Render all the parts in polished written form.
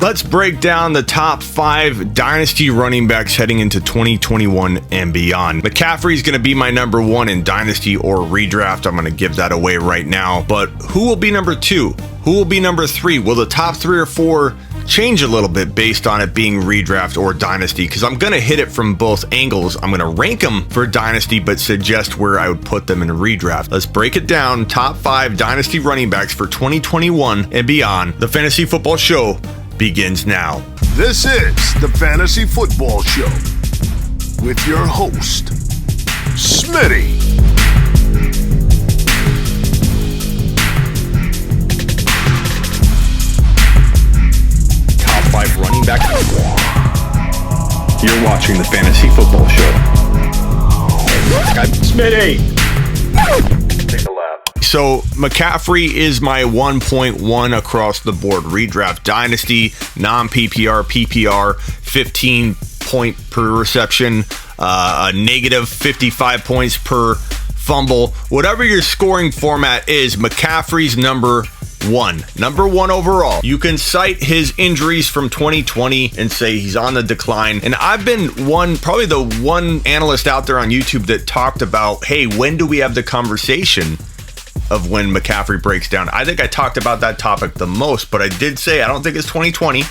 Let's break down the top 5 Dynasty running backs heading into 2021 and beyond. McCaffrey's going to be my number 1 in Dynasty or redraft. I'm going to give that away right now. But who will be number 2? Who will be number 3? Will the top 3 or 4 change a little bit based on it being redraft or Dynasty? Because I'm going to hit it from both angles. I'm going to rank them for Dynasty, but suggest where I would put them in a redraft. Let's break it down. Top 5 Dynasty running backs for 2021 and beyond. The Fantasy Football Show begins now. This is the Fantasy Football Show with your host, Smitty. Top 5 running back. You're watching the Fantasy Football Show. Smitty. Take a lap. So McCaffrey is my 1.1 across the board. Redraft Dynasty, non-PPR, PPR, 15 point per reception, a negative 55 points per fumble. Whatever your scoring format is, McCaffrey's number 1 overall. You can cite his injuries from 2020 and say he's on the decline. And I've been probably the one analyst out there on YouTube that talked about, hey, when do we have the conversation of when McCaffrey breaks down? I think I talked about that topic the most, but I did say I don't think it's 2020.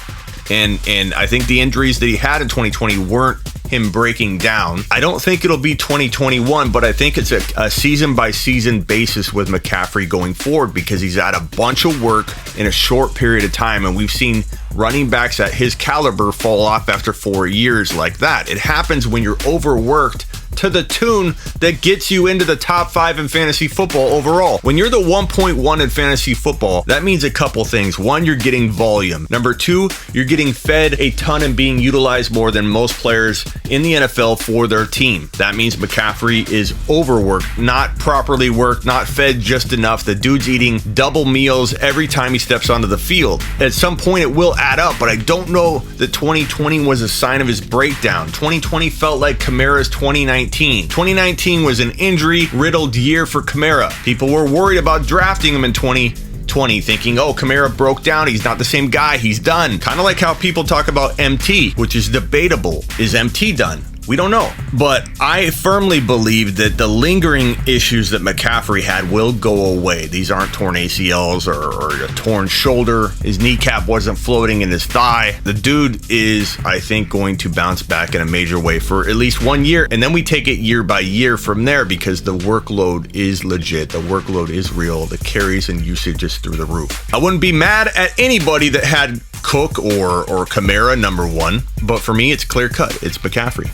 And I think the injuries that he had in 2020 weren't him breaking down. I don't think it'll be 2021, but I think it's a season by season basis with McCaffrey going forward, because he's had a bunch of work in a short period of time, and we've seen running backs at his caliber fall off after 4 years like that. It happens when you're overworked to the tune that gets you into the top 5 in fantasy football overall. When you're the 1.1 in fantasy football, that means a couple things. 1, you're getting volume. Number 2, you're getting fed a ton and being utilized more than most players in the NFL for their team. That means McCaffrey is overworked, not properly worked, not fed just enough. The dude's eating double meals every time he steps onto the field. At some point it will add up, but I don't know that 2020 was a sign of his breakdown. 2020 felt like Kamara's 2019. 2019 was an injury-riddled year for Kamara. People were worried about drafting him in 2020, thinking, oh, Kamara broke down, he's not the same guy, he's done. Kind of like how people talk about MT, which is debatable. Is MT done? We don't know. But I firmly believe that the lingering issues that McCaffrey had will go away. These aren't torn ACLs or a torn shoulder. His kneecap wasn't floating in his thigh. The dude is, I think, going to bounce back in a major way for at least 1 year. And then we take it year by year from there, because the workload is legit. The workload is real. The carries and usage is through the roof. I wouldn't be mad at anybody that had Cook or Kamara number 1, but for me, it's clear cut. It's McCaffrey.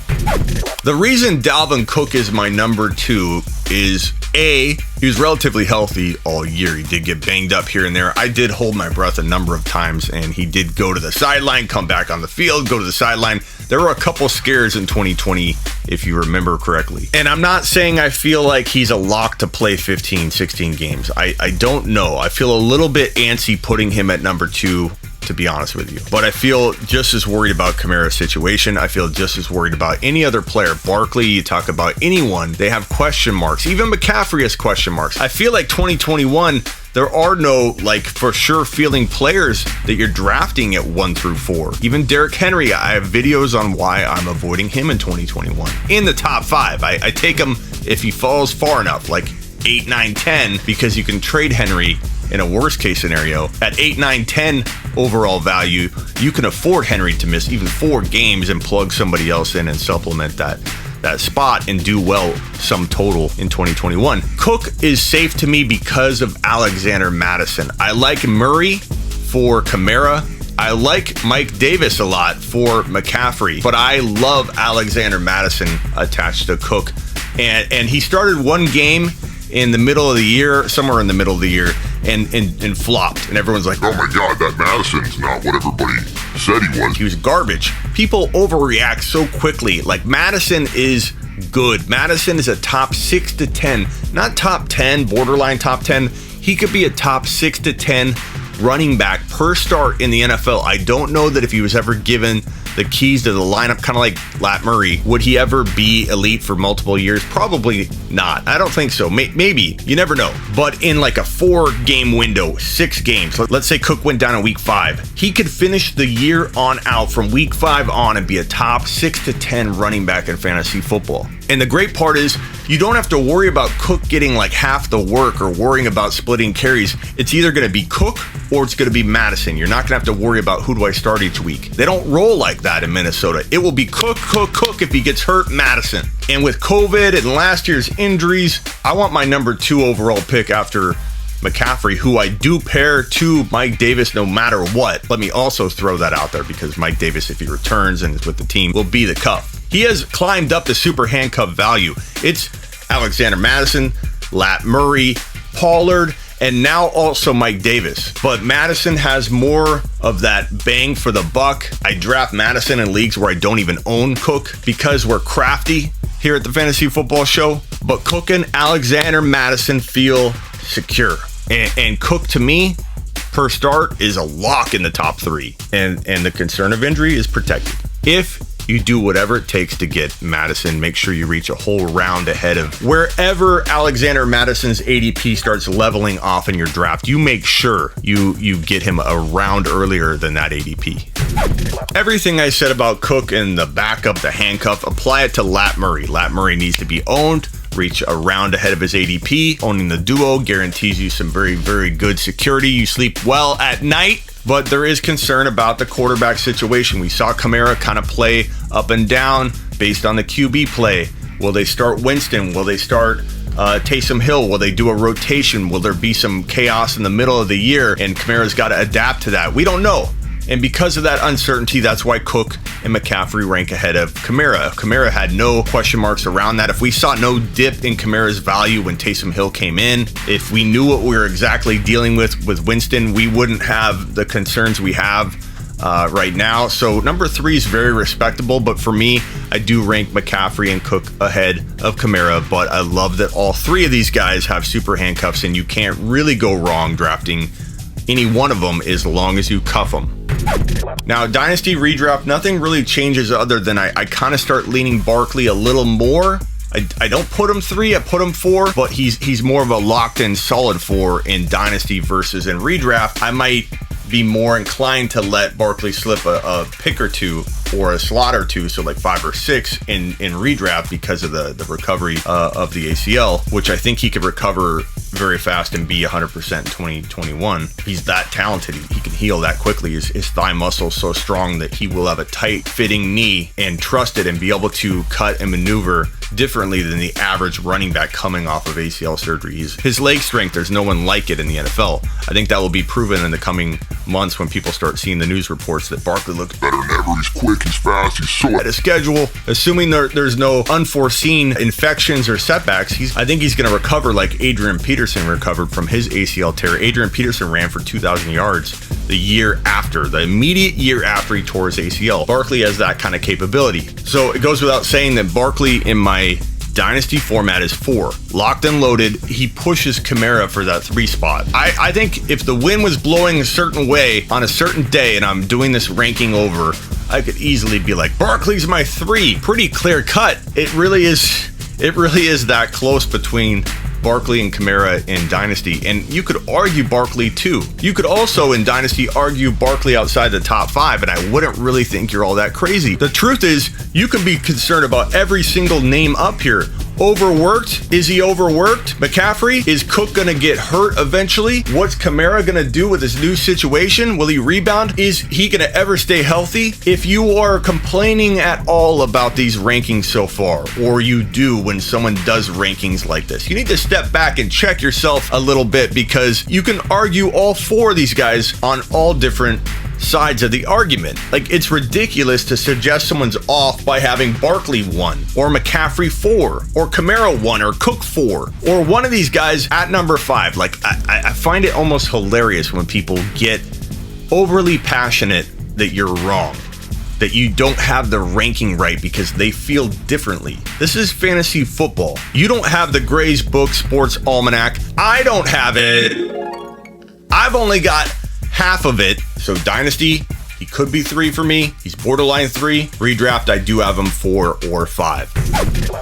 The reason Dalvin Cook is my number 2 is he was relatively healthy all year. He did get banged up here and there. I did hold my breath a number of times, and he did go to the sideline, come back on the field, go to the sideline. There were a couple scares in 2020, if you remember correctly. And I'm not saying I feel like he's a lock to play 15, 16 games. I don't know. I feel a little bit antsy putting him at number 2, to be honest with you. But I feel just as worried about Kamara's situation. I feel just as worried about any other player. Barkley, you talk about anyone, they have question marks. Even McCaffrey has question marks. I feel like 2021, there are no, like, for sure feeling players that you're drafting at 1 through 4. Even Derrick Henry, I have videos on why I'm avoiding him in 2021. In the top 5, I take him if he falls far enough, like 8, 9, 10, because you can trade Henry in a worst case scenario. At 8, 9, 10 overall value, you can afford Henry to miss even 4 games and plug somebody else in and supplement that spot and do well sum total in 2021. Cook is safe to me because of Alexander Mattison. I like Murray for Kamara. I like Mike Davis a lot for McCaffrey, but I love Alexander Mattison attached to Cook. And he started 1 game in the middle of the year, somewhere in the middle of the year, and flopped. And everyone's like, oh my God, that Madison's not what everybody said he was. He was garbage. People overreact so quickly. Like, Madison is good. Madison is a top 6 to 10, not top 10, borderline top 10. He could be a top 6 to 10 running back per start in the NFL. I don't know that if he was ever given the keys to the lineup, kind of like Lat Murray, would he ever be elite for multiple years? Probably not. I don't think so. Maybe. You never know. But in like a 4-game window, 6 games, let's say Cook went down in week 5, he could finish the year on out from week 5 on and be a top 6 to 10 running back in fantasy football. And the great part is you don't have to worry about Cook getting like half the work or worrying about splitting carries. It's either going to be Cook or it's going to be Madison. You're not going to have to worry about who do I start each week. They don't roll like that in Minnesota. It will be Cook. If he gets hurt, Madison. And with COVID and last year's injuries, I want my number 2 overall pick after McCaffrey, who I do pair to Mike Davis no matter what. Let me also throw that out there because Mike Davis, if he returns and is with the team, will be the cuff. He has climbed up the super handcuff value. It's Alexander Madison, Lat Murray, Pollard, and now also Mike Davis. But Madison has more of that bang for the buck. I draft Madison in leagues where I don't even own Cook because we're crafty here at the Fantasy Football Show. But Cook and Alexander Madison feel secure. And Cook, to me, per start, is a lock in the top 3. And the concern of injury is protected. If you do whatever it takes to get Madison, make sure you reach a whole round ahead of wherever Alexander Madison's ADP starts leveling off in your draft. You make sure you get him a round earlier than that ADP. Everything I said about Cook and the backup, the handcuff, apply it to Lat Murray. Lat Murray needs to be owned. Reach a round ahead of his ADP. Owning the duo guarantees you some very, very good security. You sleep well at night. But there is concern about the quarterback situation. We saw Kamara kind of play up and down based on the QB play. Will they start Winston? Will they start Taysom Hill? Will they do a rotation? Will there be some chaos in the middle of the year? And Kamara's got to adapt to that. We don't know. And because of that uncertainty, that's why Cook and McCaffrey rank ahead of Kamara. Kamara had no question marks around that. If we saw no dip in Kamara's value when Taysom Hill came in, if we knew what we were exactly dealing with Winston, we wouldn't have the concerns we have right now. So number 3 is very respectable, but for me, I do rank McCaffrey and Cook ahead of Kamara, but I love that all 3 of these guys have super handcuffs, and you can't really go wrong drafting any one of them as long as you cuff them. Now, Dynasty redraft, nothing really changes other than I kind of start leaning Barkley a little more. I don't put him 3, I put him 4, but he's more of a locked-in solid 4 in Dynasty versus in redraft. I might be more inclined to let Barkley slip a pick or 2 or a slot or 2, so like 5 or 6 in redraft because of the recovery of the ACL, which I think he could recover very fast and be 100% in 2021. He's that talented. He can heal that quickly. His thigh muscle is so strong that he will have a tight fitting knee and trust it and be able to cut and maneuver differently than the average running back coming off of ACL surgery. His leg strength, there's no one like it in the NFL. I think that will be proven in the coming months when people start seeing the news reports that Barkley looks better than ever. He's quick, he's fast, he's so at a schedule. Assuming there's no unforeseen infections or setbacks, I think he's going to recover like Adrian Peterson recovered from his ACL tear. Adrian Peterson ran for 2,000 yards the immediate year after he tore his ACL. Barkley has that kind of capability. So it goes without saying that Barkley in my Dynasty format is 4. Locked and loaded. He pushes Kamara for that 3 spot. I think if the wind was blowing a certain way on a certain day and I'm doing this ranking over, I could easily be like, Barkley's my 3. Pretty clear cut. It really is that close between Barkley and Kamara in Dynasty. And you could argue Barkley too. You could also in Dynasty argue Barkley outside the top 5, and I wouldn't really think you're all that crazy. The truth is, you can be concerned about every single name up here. Overworked? Is he overworked? McCaffrey? Is Cook gonna get hurt eventually? What's Kamara gonna do with his new situation? Will he rebound? Is he gonna ever stay healthy? If you are complaining at all about these rankings so far, or you do when someone does rankings like this, you need to step back and check yourself a little bit, because you can argue all 4 of these guys on all different sides of the argument. Like, it's ridiculous to suggest someone's off by having Barkley 1 or McCaffrey 4 or Kamara 1 or Cook 4 or one of these guys at number 5. Like, I find it almost hilarious when people get overly passionate that you're wrong, that you don't have the ranking right because they feel differently. This is fantasy football. You don't have the Gray's Book Sports Almanac. I don't have it. I've only got half of it. So Dynasty, he could be 3 for me. He's borderline 3. Redraft, I do have him 4 or 5.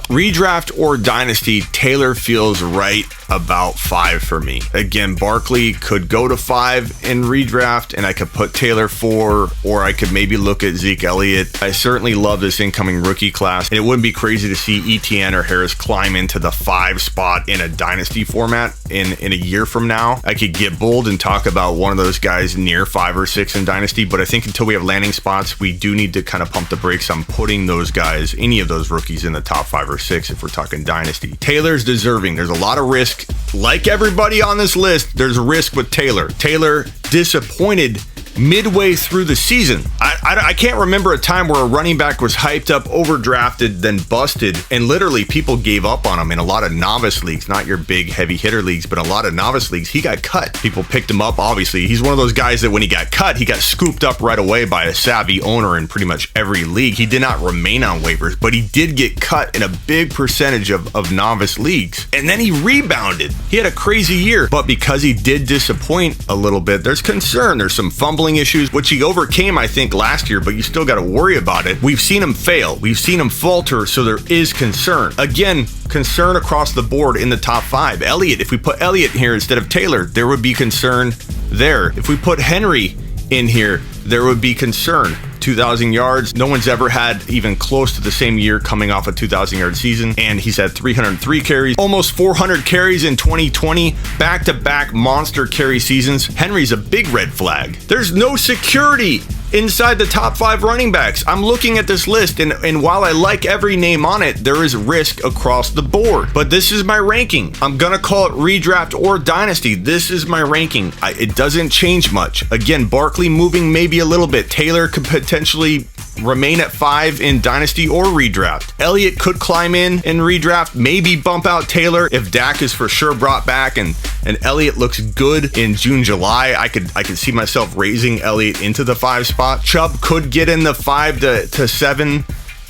Redraft or Dynasty, Taylor feels right about 5 for me. Again, Barkley could go to 5 in redraft, and I could put Taylor 4, or I could maybe look at Zeke Elliott. I certainly love this incoming rookie class, and it wouldn't be crazy to see Etienne or Harris climb into the 5 spot in a Dynasty format in a year from now. I could get bold and talk about one of those guys near 5 or 6 in Dynasty, but I think until we have landing spots, we do need to kind of pump the brakes on putting those guys, any of those rookies, in the top 5 or 6 if we're talking Dynasty. Taylor's deserving. There's a lot of risk. Like everybody on this list, there's risk with Taylor. Taylor disappointed midway through the season. I can't remember a time where a running back was hyped up, overdrafted, then busted, and literally people gave up on him in a lot of novice leagues, not your big heavy hitter leagues, but a lot of novice leagues. He got cut. People picked him up, obviously. He's one of those guys that when he got cut, he got scooped up right away by a savvy owner in pretty much every league. He did not remain on waivers, but he did get cut in a big percentage of novice leagues. And then he rebounded. He had a crazy year, but because he did disappoint a little bit, there's concern. There's some fumbling issues, which he overcame, I think, last year, but you still got to worry about it. We've seen him fail. We've seen him falter, so there is concern. Again, concern across the board in the top 5. Elliott, if we put Elliott here instead of Taylor, there would be concern there. If we put Henry in here, there would be concern. 2,000 yards. No one's ever had even close to the same year coming off a 2,000-yard season, and he's had 303 carries, almost 400 carries in 2020, back-to-back monster carry seasons. Henry's a big red flag. There's no security inside the top 5 running backs. I'm looking at this list, and while I like every name on it, there is risk across the board. But this is my ranking. I'm gonna call it redraft or dynasty. This is my ranking. It doesn't change much. Again, Barkley moving maybe a little bit. Taylor could potentially remain at 5 in dynasty or redraft. Elliott could climb in redraft, maybe bump out Taylor if Dak is for sure brought back and Elliott looks good in June, July. I could see myself raising Elliott into the 5 spot. Chubb could get in the 5 to 7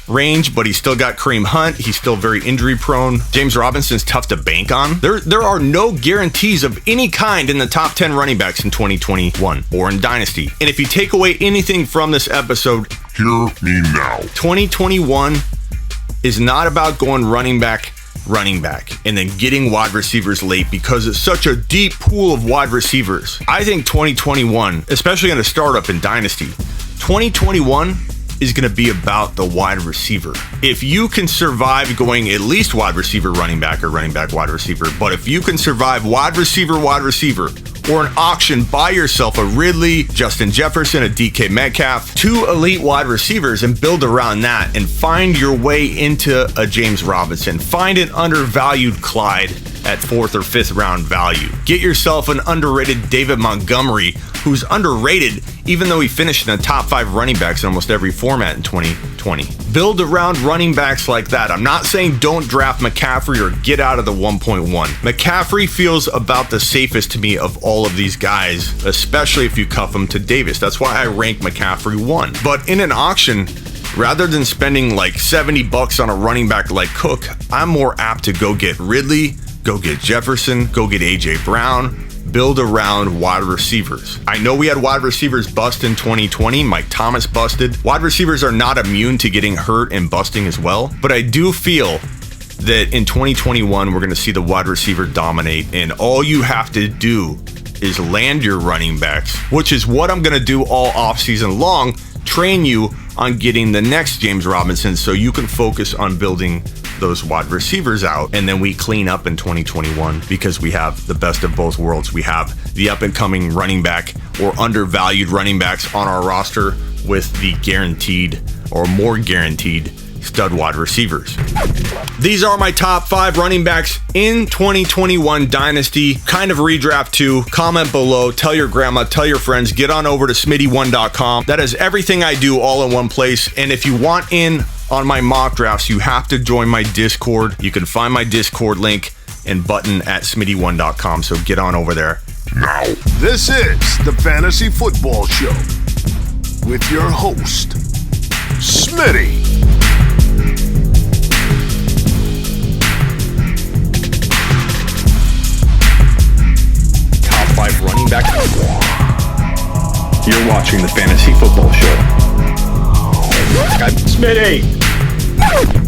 range, but he's still got Kareem Hunt. He's still very injury prone. James Robinson's tough to bank on. There are no guarantees of any kind in the top 10 running backs in 2021 or in Dynasty. And if you take away anything from this episode, hear me now. 2021 is not about going running back, and then getting wide receivers late because it's such a deep pool of wide receivers. I think 2021, especially in a startup in Dynasty, 2021 is going to be about the wide receiver. If you can survive going at least wide receiver, running back, or running back, wide receiver, but if you can survive wide receiver, or an auction, buy yourself a Ridley, Justin Jefferson, a DK Metcalf, 2 elite wide receivers and build around that and find your way into a James Robinson. Find an undervalued Clyde at 4th or 5th round value. Get yourself an underrated David Montgomery, who's underrated even though he finished in the top 5 running backs in almost every format in 2020. Build around running backs like that. I'm not saying don't draft McCaffrey or get out of the 1.1. McCaffrey feels about the safest to me of all of these guys, especially if you cuff him to Davis. That's why I rank McCaffrey 1. But in an auction, rather than spending like $70 on a running back like Cook, I'm more apt to go get Ridley, go get Jefferson, go get AJ Brown, build around wide receivers. I know we had wide receivers bust in 2020. Mike Thomas busted. Wide receivers are not immune to getting hurt and busting as well, but I do feel that in 2021, we're going to see the wide receiver dominate, and all you have to do is land your running backs, which is what I'm going to do all offseason long, train you on getting the next James Robinson so you can focus on building those wide receivers out, and then we clean up in 2021 because we have the best of both worlds. We have the up and coming running back or undervalued running backs on our roster with the guaranteed or more guaranteed stud wide receivers. These are my top 5 running backs in 2021 Dynasty. Kind of redraft too. Comment below, tell your grandma, tell your friends, get on over to Smitty1.com. That is everything I do all in one place. And if you want in on my mock drafts, you have to join my Discord. You can find my Discord link and button at Smitty1.com. So get on over there now. This is the Fantasy Football Show with your host, Smitty. Top 5 running back. watching the Fantasy Football Show. Smitty!